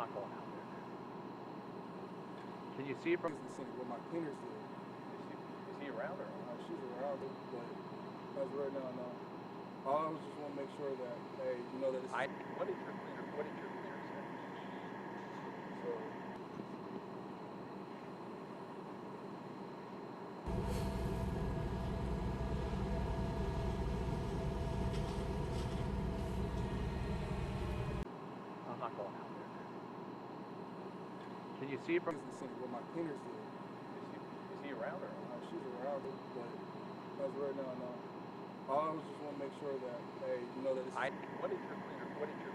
not going out there. Can you see it from? What my cleaners do. Is he around or? She's around it, but as of right now, no. I was just want to make sure that, hey, you know that it's. What did your cleaner say? So. I'm not going out there. Can you see it from? What my cleaners do. Is he around or? She's around it, but as of right now, no. I was just want to make sure that, hey, you know that it's. What did your